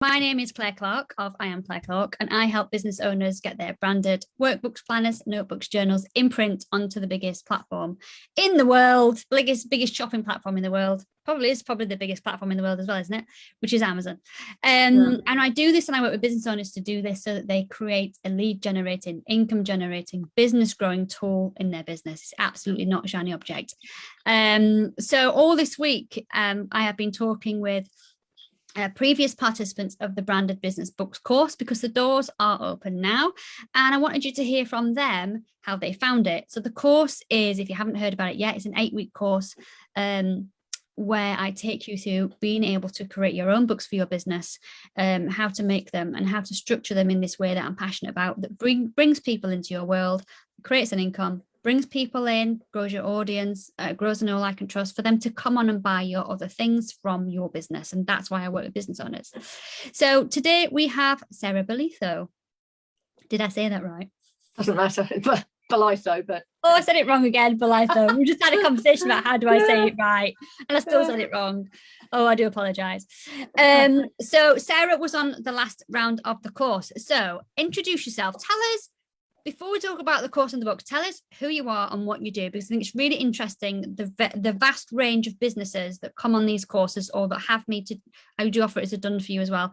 My name is Claire Clark of I Am Claire Clark, and I help business owners get their branded workbooks, planners, notebooks, journals in print onto the biggest platform in the world, biggest shopping platform in the world. Probably the biggest platform in the world as well, isn't it? Which is Amazon. And I do this, and I work with business owners to do this so that they create a lead generating, income generating, business growing tool in their business. It's absolutely not a shiny object. So all this week, I have been talking with previous participants of the Branded Business Books course, because the doors are open now, and I wanted you to hear from them how they found it. So the course is, if you haven't heard about it yet, it's an 8-week course where I take you through being able to create your own books for your business, how to make them and how to structure them in this way that I'm passionate about, that brings people into your world, creates an income, brings people in, grows your audience, grows a know, like, and trust for them to come on and buy your other things from your business. And that's why I work with business owners. So today we have Sarah Bolitho. Did I say that right? Doesn't matter, but Bolitho, but... Oh, I said it wrong again, Bolitho. We just had a conversation about how do I say it right, and I still said it wrong. Oh, I do apologise. So Sarah was on the last round of the course. So introduce yourself. Tell us, before we talk about the course and the book, tell us who you are and what you do, because I think it's really interesting, the vast range of businesses that come on these courses, or that have me to, I do offer it as a done for you as well,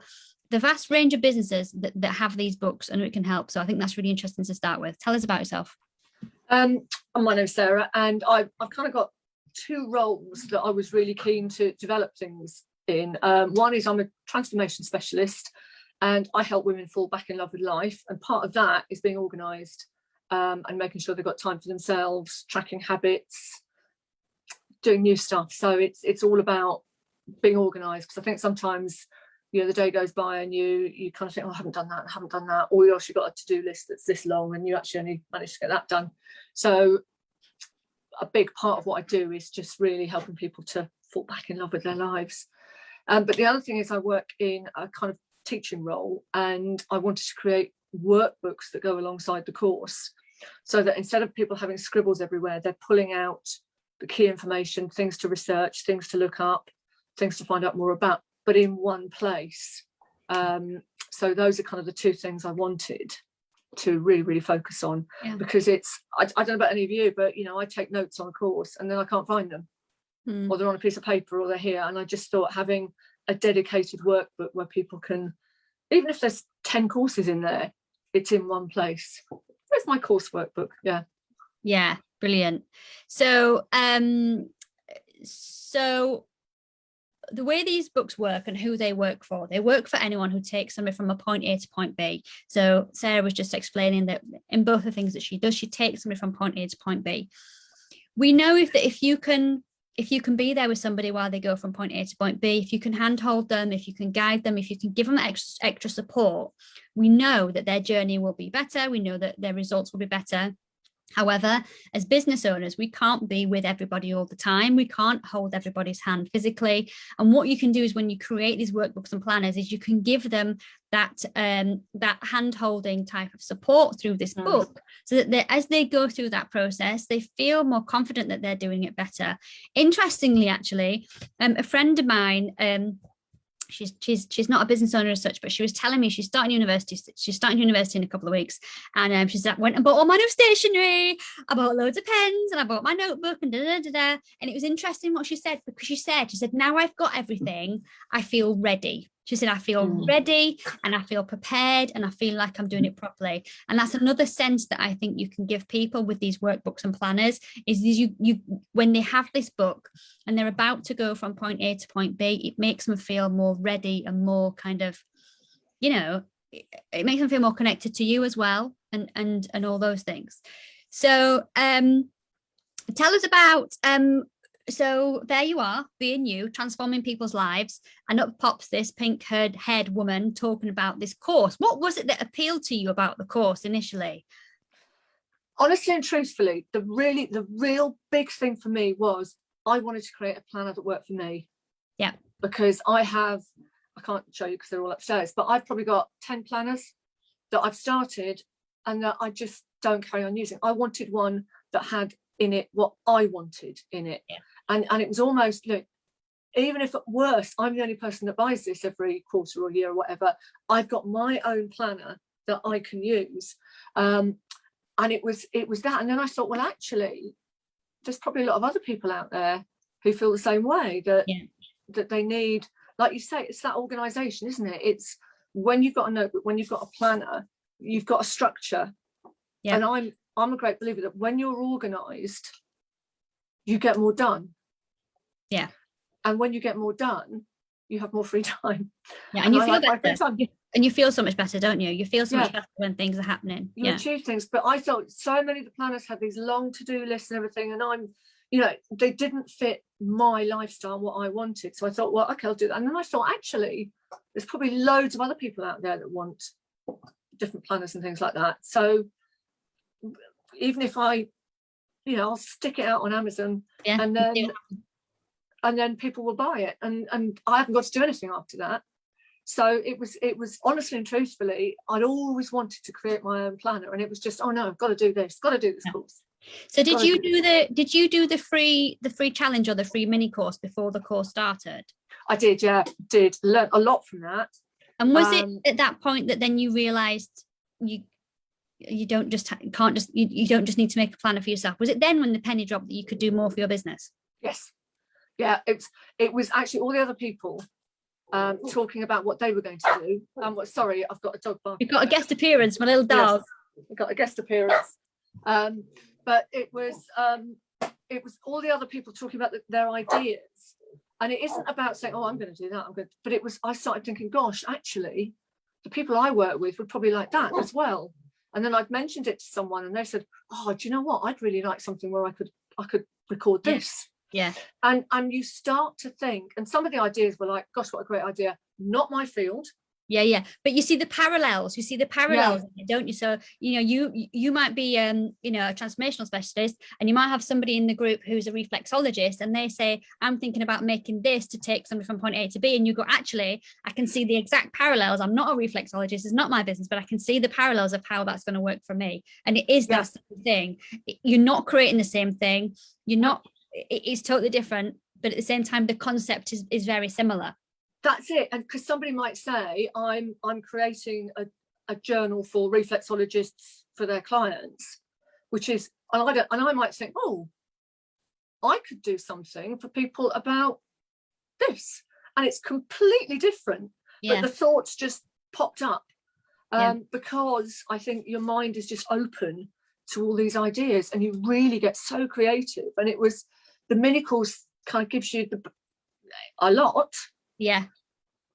the vast range of businesses that have these books and it can help. So I think that's really interesting to start with. Tell us about yourself. My name's Sarah, and I've kind of got two roles that I was really keen to develop things in. One is I'm a transformation specialist, and I help women fall back in love with life. And part of that is being organised and making sure they've got time for themselves, tracking habits, doing new stuff. So it's all about being organised, because I think sometimes, you know, the day goes by and you kind of think, oh, I haven't done that, or else you've got a to-do list that's this long and you actually only managed to get that done. So a big part of what I do is just really helping people to fall back in love with their lives. But the other thing is I work in a kind of teaching role, and I wanted to create workbooks that go alongside the course, so that instead of people having scribbles everywhere, they're pulling out the key information, things to research, things to look up, things to find out more about, but in one place. So those are kind of the two things I wanted to really focus on. Because it's, I don't know about any of you, but you know, I take notes on a course and then I can't find them, or they're on a piece of paper, or they're here. And I just thought having a dedicated workbook where people can, even if there's 10 courses in there, it's in one place. Where's my course workbook? Yeah, Brilliant. So the way these books work and who they work for anyone who takes somebody from a point A to point B. So Sarah was just explaining that in both the things that she does, she takes somebody from point A to point B. We know if you can be there with somebody while they go from point A to point B, if you can handhold them, if you can guide them, if you can give them extra support, we know that their journey will be better. We know that their results will be better. However, as business owners, we can't be with everybody all the time. We can't hold everybody's hand physically. And what you can do is, when you create these workbooks and planners, is you can give them that hand-holding type of support through this book, so that as they go through that process, they feel more confident that they're doing it better. Interestingly, actually, a friend of mine, she's not a business owner as such, but she was telling me she's starting university in a couple of weeks, and she's went and bought all my new stationery. I bought loads of pens and I bought my notebook and and it was interesting what she said, because she said now I've got everything, I feel ready. She said, I feel ready and I feel prepared and I feel like I'm doing it properly. And that's another sense that I think you can give people with these workbooks and planners, is you when they have this book and they're about to go from point A to point B, it makes them feel more ready and more kind of, you know, it makes them feel more connected to you as well, and all those things. So tell us about so there you are, being you, transforming people's lives, and up pops this pink-haired woman talking about this course. What was it that appealed to you about the course initially? Honestly and truthfully, the real big thing for me was I wanted to create a planner that worked for me. Yeah. Because I can't show you because they're all upstairs, but I've probably got 10 planners that I've started and that I just don't carry on using. I wanted one that had in it what I wanted in it. Yeah. And it was almost, look, even if at worst I'm the only person that buys this every quarter or year or whatever, I've got my own planner that I can use. And it was that. And then I thought, well, actually, there's probably a lot of other people out there who feel the same way, that that they need, like you say, it's that organisation, isn't it? It's when you've got a notebook, when you've got a planner, you've got a structure. And I'm a great believer that when you're organised, you get more done. Yeah. And when you get more done, you have more free time. Yeah, and you feel better. And you feel so much better, don't you? You feel so much better when things are happening. You achieve things. But I thought so many of the planners had these long to-do lists and everything, and I'm, you know, they didn't fit my lifestyle and what I wanted. So I thought, well, okay, I'll do that. And then I thought, actually, there's probably loads of other people out there that want different planners and things like that. So even if I, you know, I'll stick it out on Amazon, and then people will buy it, and I haven't got to do anything after that. So it was honestly and truthfully, I'd always wanted to create my own planner, and it was just, oh no, I've got to do this course. So did you do the free challenge or the free mini course before the course started? I did, learn a lot from that. And was it at that point that then you realized you don't just you don't just need to make a planner for yourself? Was it then when the penny dropped that you could do more for your business? Yes. Yeah, it was actually all the other people talking about what they were going to do. Sorry, I've got a dog barking. You've got a guest appearance, my little dog. Yes, I've got a guest appearance. But it was all the other people talking about their ideas. And it isn't about saying, oh, I'm going to do that. But I started thinking, gosh, actually, the people I work with would probably like that as well. And then I'd mentioned it to someone, and they said, oh, do you know what? I'd really like something where I could record this. Yeah. And you start to think, and some of the ideas were like, gosh, what a great idea. Not my field. Yeah. But you see the parallels, don't you? So, you know, you might be, you know, a transformational specialist, and you might have somebody in the group who's a reflexologist, and they say, I'm thinking about making this to take somebody from point A to B. And you go, actually, I can see the exact parallels. I'm not a reflexologist. It's not my business, but I can see the parallels of how that's going to work for me. And it is that same thing. You're not creating the same thing. It's totally different, but at the same time, the concept is very similar. That's it. And because somebody might say, I'm creating a journal for reflexologists for their clients, which is, and I might think, oh, I could do something for people about this, and it's completely different. But the thoughts just popped up because I think your mind is just open to all these ideas, and you really get so creative. And it was the mini course kind of gives you a lot. Yeah.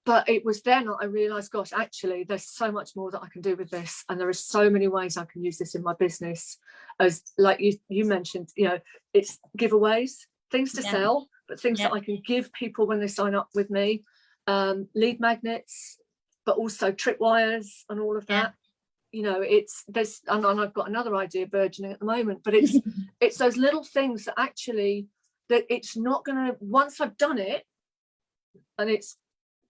But it was then I realised, gosh, actually, there's so much more that I can do with this. And there are so many ways I can use this in my business. As like you mentioned, you know, it's giveaways, things to sell, but things that I can give people when they sign up with me, lead magnets, but also tripwires and all of that. You know, and I've got another idea burgeoning at the moment, but it's those little things that actually, that it's not going to, once I've done it, and it's,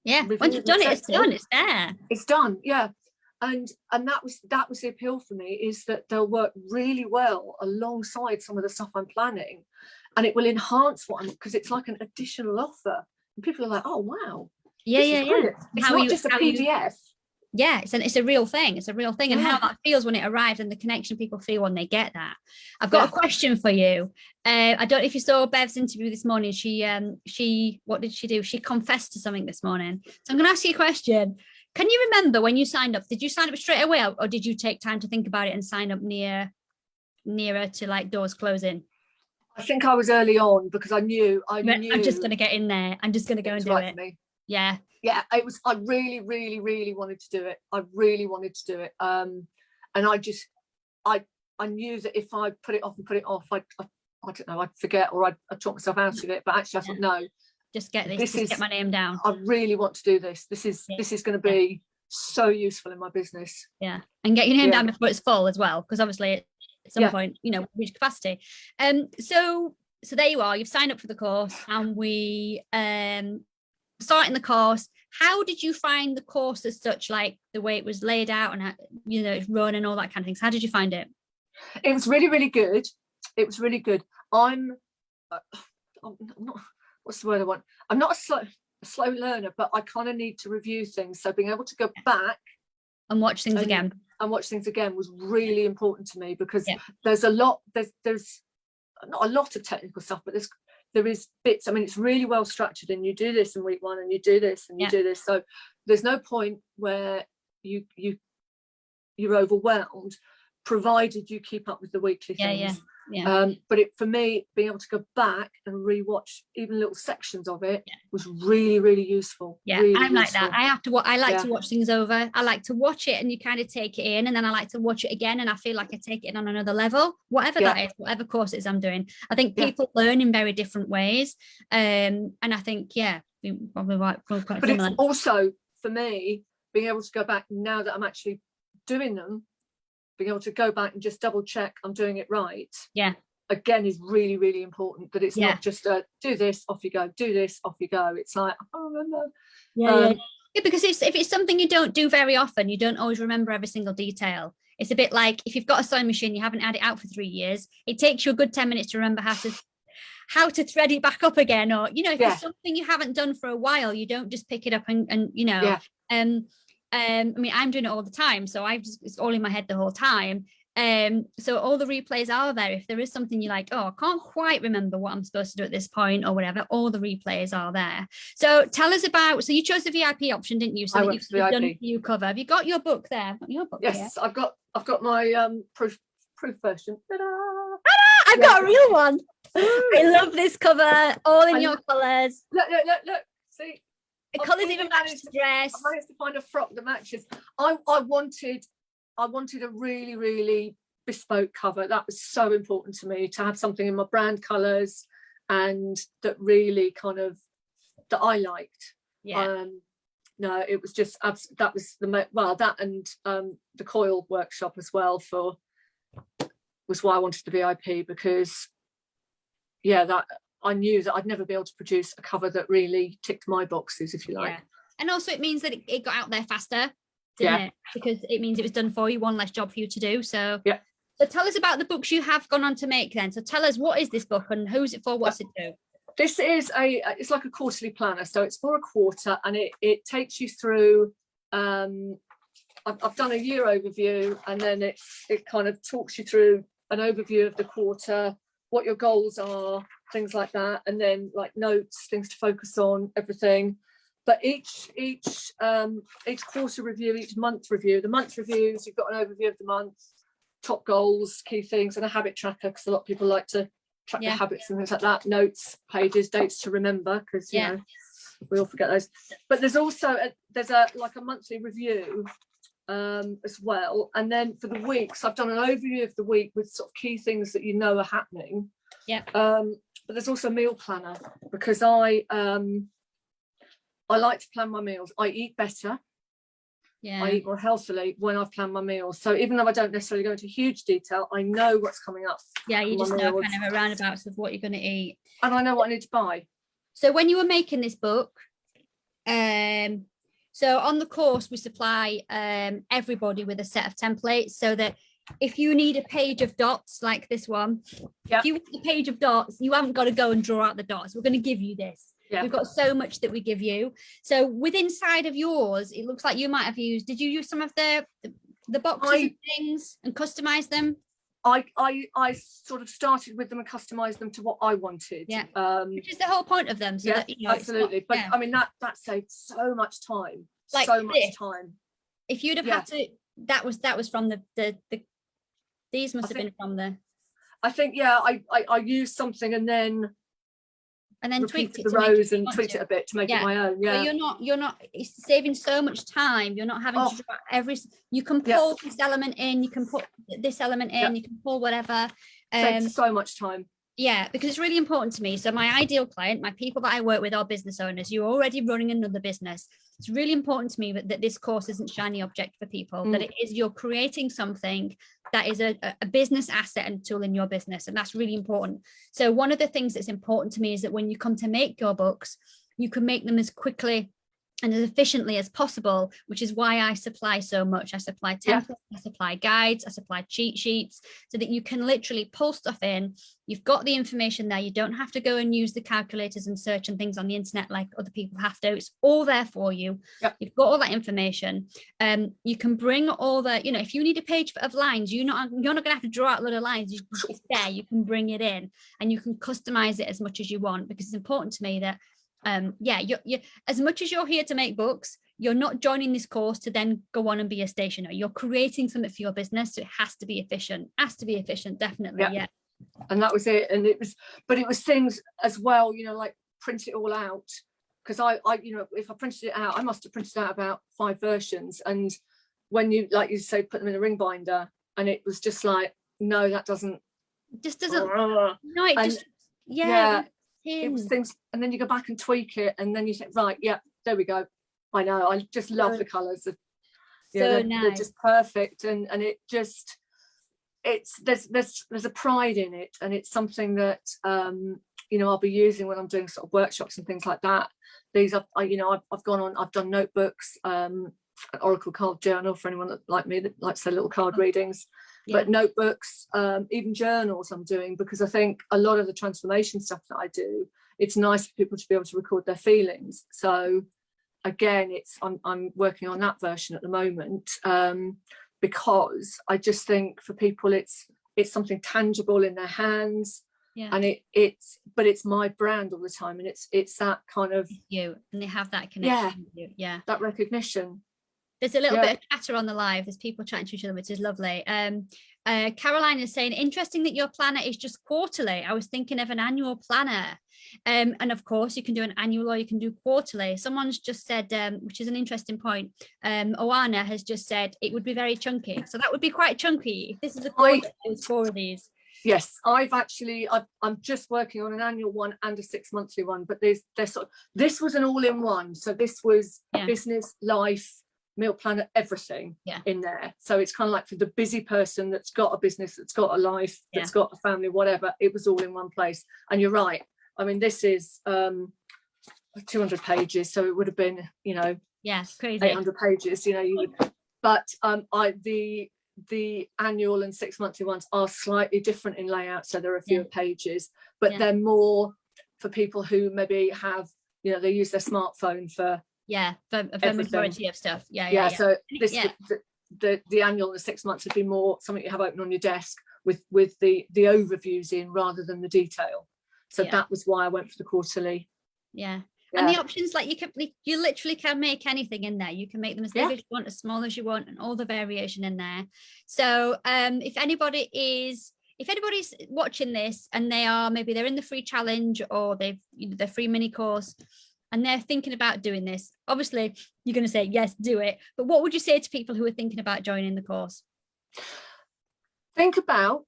once you've done it, it's done, it's there. It's done, and that was the appeal for me, is that they'll work really well alongside some of the stuff I'm planning, and it will enhance because it's like an additional offer, and people are like, oh wow, it's not just a PDF. It's a real thing. It's a real thing, and how that feels when it arrives, and the connection people feel when they get that. I've got a question for you. I don't know if you saw Bev's interview this morning. She what did she do? She confessed to something this morning. So I'm going to ask you a question. Can you remember when you signed up? Did you sign up straight away, or did you take time to think about it and sign up nearer to like doors closing? I think I was early on, because I knew I'm just going to get in there. I'm just going to go and do it. Yeah, it was. I really, really, really wanted to do it. I really wanted to do it. And I knew that if I put it off, I don't know, I'd forget, or I'd talk myself out of it. But actually, I thought, no, just get this. Just get my name down. I really want to do this. This is going to be so useful in my business. Yeah, and get your name down before it's full as well, because obviously at some point, you know, reach capacity. So there you are. You've signed up for the course, and we starting the course. How did you find the course as such, like the way it was laid out and, you know, it's run and all that kind of things? How did you find it? It was really, really good. It was really good. I'm not, what's the word I want? I'm not a slow learner, but I kind of need to review things. So being able to go back and watch things again was really important to me, because yeah. there's not a lot of technical stuff, but there is bits. I mean, it's really well structured, and you do this in week 1 and you do this and you do this. So there's no point where you're overwhelmed, provided you keep up with the weekly things. But for me, being able to go back and rewatch even little sections of it was really, really useful. Really I'm like useful. that. I like to watch things over. I like to watch it and you kind of take it in, and then I like to watch it again and I feel like I take it in on another level, whatever that is, whatever course it is I'm doing. I think people learn in very different ways, and I think probably right. But it's also, for me, being able to go back now that I'm actually doing them, being able to go back and just double check I'm doing it right. Again, is really, really important, that it's not just do this, off you go, do this, off you go. It's like, oh, no. Because if it's something you don't do very often, you don't always remember every single detail. It's a bit like if you've got a sewing machine, you haven't had it out for 3 years, it takes you a good 10 minutes to remember how to thread it back up again. Or, if there's something you haven't done for a while, you don't just pick it up and I mean, I'm doing it all the time, so it's all in my head the whole time. So all the replays are there. If there is something you're like, oh, I can't quite remember what I'm supposed to do at this point or whatever, all the replays are there. So tell us about, so you chose the VIP option, didn't you? So that you've done you cover. Have you got your book there? Your book yes, here? I've got my proof version. Ta-da! I've got a real one. I love this cover, all in your colours. Look. See? The colours even match the dress. I managed to find a frock that matches. I wanted a really, really bespoke cover. That was so important to me, to have something in my brand colours and that really that I liked. No, it was just that was that and the coil workshop as well was why I wanted the VIP, because that I knew that I'd never be able to produce a cover that really ticked my boxes, if you like. And also it means that it got out there faster, didn't it? Because it means it was done for you, one less job for you to do. So so tell us about the books you have gone on to make then. So tell us, what is this book and who's it for? What's it do? This is it's like a quarterly planner. So it's for a quarter, and it takes you through I've done a year overview, and then it kind of talks you through an overview of the quarter, what your goals are, things like that, and then like notes, things to focus on, everything. But each quarter review, each month review, the month reviews, you've got an overview of the month, top goals, key things, and a habit tracker, because a lot of people like to track their habits and things like that. Notes, pages, dates to remember, because you know we all forget those. But there's also like a monthly review as well, and then for the weeks I've done an overview of the week with sort of key things that are happening. But there's also a meal planner, because I like to plan my meals. I eat better, I eat more healthily when I've planned my meals. So even though I don't necessarily go into huge detail, I know what's coming up. You just know kind of a roundabouts of what you're going to eat, and I know what I need to buy. So when you were making this book, so on the course we supply everybody with a set of templates, so that if you need a page of dots like this one, if you want a page of dots, you haven't got to go and draw out the dots. We're going to give you this. We've got so much that we give you. So with inside of yours, it looks like you might have used, did you use some of the boxes and things and customize them? I sort of started with them and customized them to what I wanted. Which is the whole point of them. So that, absolutely. But I mean, that saved so much time. Like so much time. If you'd have had to, that was from the these must have been from the. I think I used something and then tweaked it the rows and tweaked it a bit to make it my own. So you're not it's saving so much time. You're not having to draw you can pull this element in, you can put this element in, you can pull whatever. Saves so much time. Because it's really important to me. So my ideal client, my people that I work with are business owners. You're already running another business. It's really important to me that this course isn't shiny object for people, that it is you're creating something that is a business asset and tool in your business. And that's really important. So one of the things that's important to me is that when you come to make your books, you can make them as quickly and as efficiently as possible, which is why I supply so much. I supply templates, I supply guides, I supply cheat sheets, so that you can literally pull stuff in. You've got the information there. You don't have to go and use the calculators and search and things on the internet like other people have to. It's all there for you. Yep. You've got all that information. You can bring all the, if you need a page of lines, you're not going to have to draw out a lot of lines. It's there. You can bring it in and you can customize it as much as you want, because it's important to me that you're as much as you're here to make books, you're not joining this course to then go on and be a stationer. You're creating something for your business, so it has to be efficient. Definitely. Yeah. And that was it. And it was things as well, like print it all out, because I if I printed it out, I must have printed out about 5 versions, and when you, like you say, put them in a ring binder, and it was just like, no, that doesn't, it was things, and then you go back and tweak it, and then you think, right, yeah, there we go. I know, I just love the colours. They're just perfect, and it just, there's a pride in it, and it's something that I'll be using when I'm doing sort of workshops and things like that. These I've done notebooks, an Oracle card journal for anyone that, like me, that likes their little card readings. But notebooks, even journals I'm doing, because I think a lot of the transformation stuff that I do, it's nice for people to be able to record their feelings. So again, I'm working on that version at the moment, because I just think for people it's something tangible in their hands, and it's my brand all the time, and it's that kind of you, and they have that connection with you, that recognition. There's a little bit of chatter on the live. There's people chatting to each other, which is lovely. Caroline is saying, interesting that your planner is just quarterly. I was thinking of an annual planner. And of course, you can do an annual or you can do quarterly. Someone's just said, which is an interesting point. Oana has just said it would be very chunky. So that would be quite chunky. If this is a quarter, there's 4 of these. Yes, I'm just working on an annual one and a 6 monthly one. But this was an all-in-one. So this was business, life, meal planner, everything in there. So it's kind of like for the busy person that's got a business, that's got a life, that's got a family, whatever, it was all in one place. And you're right, I mean, this is 200 pages, so it would have been crazy 800 pages, you would, but the annual and 6 monthly ones are slightly different in layout, so there are fewer pages, but they're more for people who maybe have, they use their smartphone for for majority of stuff. So this the annual and the 6 months would be more something you have open on your desk with the overviews in rather than the detail. So that was why I went for the quarterly. And the options, like you literally can make anything in there. You can make them as big as you want, as small as you want, and all the variation in there. So if anybody's watching this and they're in the free challenge, or they've their free mini course, and they're thinking about doing this, obviously you're going to say, yes, do it. But what would you say to people who are thinking about joining the course? Think about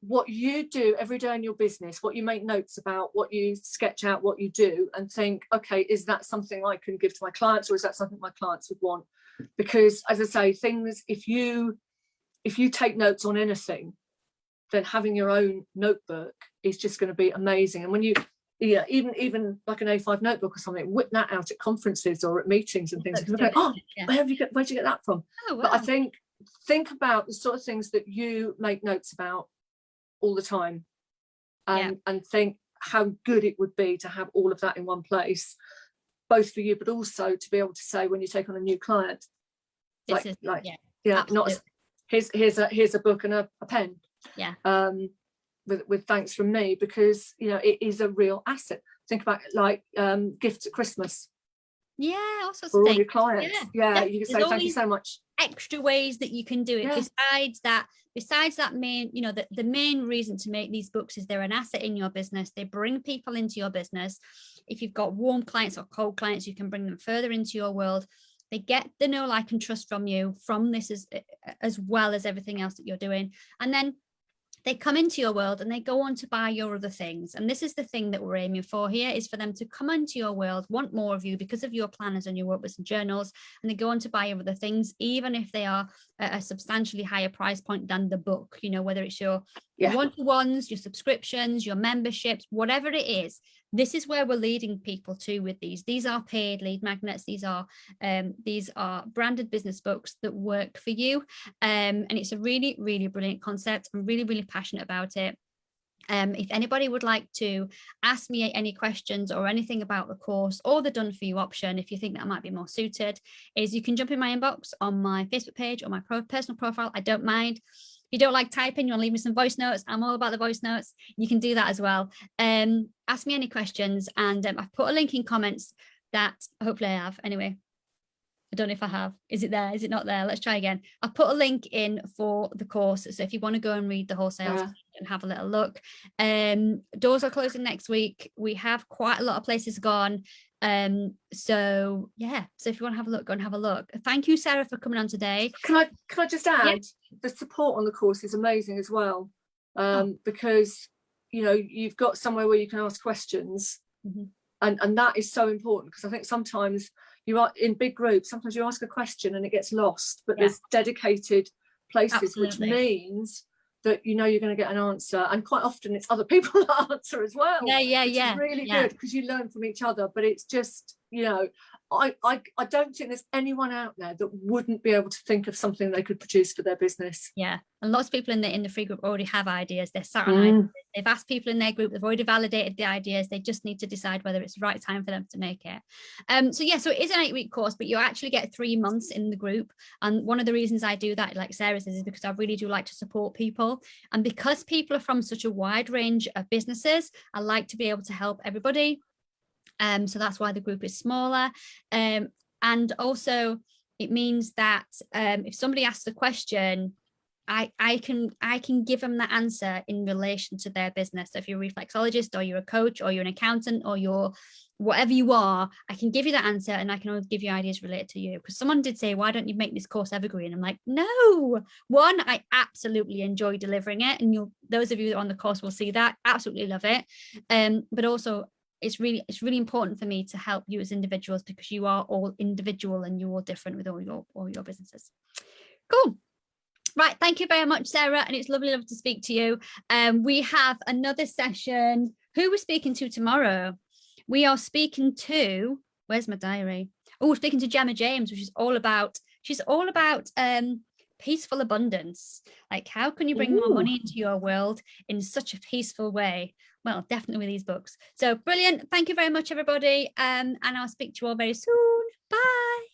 what you do every day in your business, what you make notes about, what you sketch out, what you do, and think, okay, is that something I can give to my clients, or is that something my clients would want? Because, as I say, things, if you take notes on anything, then having your own notebook is just going to be amazing. And when you even like an A5 notebook or something, whip that out at conferences or at meetings and things. Where'd you get that from? Oh, wow. But I think about the sort of things that you make notes about all the time, and think how good it would be to have all of that in one place, both for you, but also to be able to say when you take on a new client, here's a book and a pen. With thanks from me, because it is a real asset. Think about it like gifts at Christmas. All sorts for of all things. your clients. You can say thank you so much. Extra ways that you can do it. Besides that main, the main reason to make these books is they're an asset in your business. They bring people into your business. If you've got warm clients or cold clients, you can bring them further into your world. They get the know, like, and trust from you from this as well as everything else that you're doing. And then they come into your world and they go on to buy your other things. And this is the thing that we're aiming for here, is for them to come into your world, want more of you because of your planners and your workbooks and journals, and they go on to buy your other things, even if they are at a substantially higher price point than the book, whether it's your one-to-ones, your subscriptions, your memberships, whatever it is, this is where we're leading people to with these. These are paid lead magnets. These are branded business books that work for you. And it's a really, really brilliant concept. I'm really, really passionate about it. If anybody would like to ask me any questions or anything about the course or the done for you option, if you think that might be more suited, is you can jump in my inbox on my Facebook page or my personal profile. I don't mind. If you don't like typing, you want to leave me some voice notes, I'm all about the voice notes. You can do that as well. Ask me any questions, and I've put a link in comments that hopefully I have anyway. I don't know if I have. Is it there? Is it not there? Let's try again. I'll put a link in for the course. So if you want to go and read the whole sales and have a little look. Doors are closing next week. We have quite a lot of places gone. So yeah. So if you want to have a look, go and have a look. Thank you, Sarah, for coming on today. Can I just add, the support on the course is amazing as well. Because you've got somewhere where you can ask questions. Mm-hmm. And that is so important, because I think sometimes you are in big groups, sometimes you ask a question and it gets lost, but there's dedicated places. Absolutely. Which means that you're going to get an answer, and quite often it's other people that answer as well. Which is really good, because you learn from each other. But it's just, I don't think there's anyone out there that wouldn't be able to think of something they could produce for their business. Yeah, and lots of people in the free group already have ideas. They're sat on ideas. They've asked people in their group. They've already validated the ideas. They just need to decide whether it's the right time for them to make it. So it is an 8-week course, but you actually get 3 months in the group. And one of the reasons I do that, like Sarah says, is because I really do like to support people. And because people are from such a wide range of businesses, I like to be able to help everybody. So that's why the group is smaller. And also it means that if somebody asks a question, I can give them the answer in relation to their business. So if you're a reflexologist, or you're a coach, or you're an accountant, or you're whatever you are, I can give you that answer, and I can always give you ideas related to you. Because someone did say, why don't you make this course evergreen? I'm like, no. One, I absolutely enjoy delivering it, and those of you that are on the course will see that. Absolutely love it. But also, it's really important for me to help you as individuals, because you are all individual and you're all different with all your businesses. Cool. Right, thank you very much, Sarah, and it's lovely to speak to you. We have another session. Who we're speaking to tomorrow? We are speaking to, where's my diary? Oh, we're speaking to Gemma James, which is all about, peaceful abundance. Like, how can you bring more money into your world in such a peaceful way? Well, definitely with these books. So brilliant. Thank you very much, everybody. And I'll speak to you all very soon. Bye.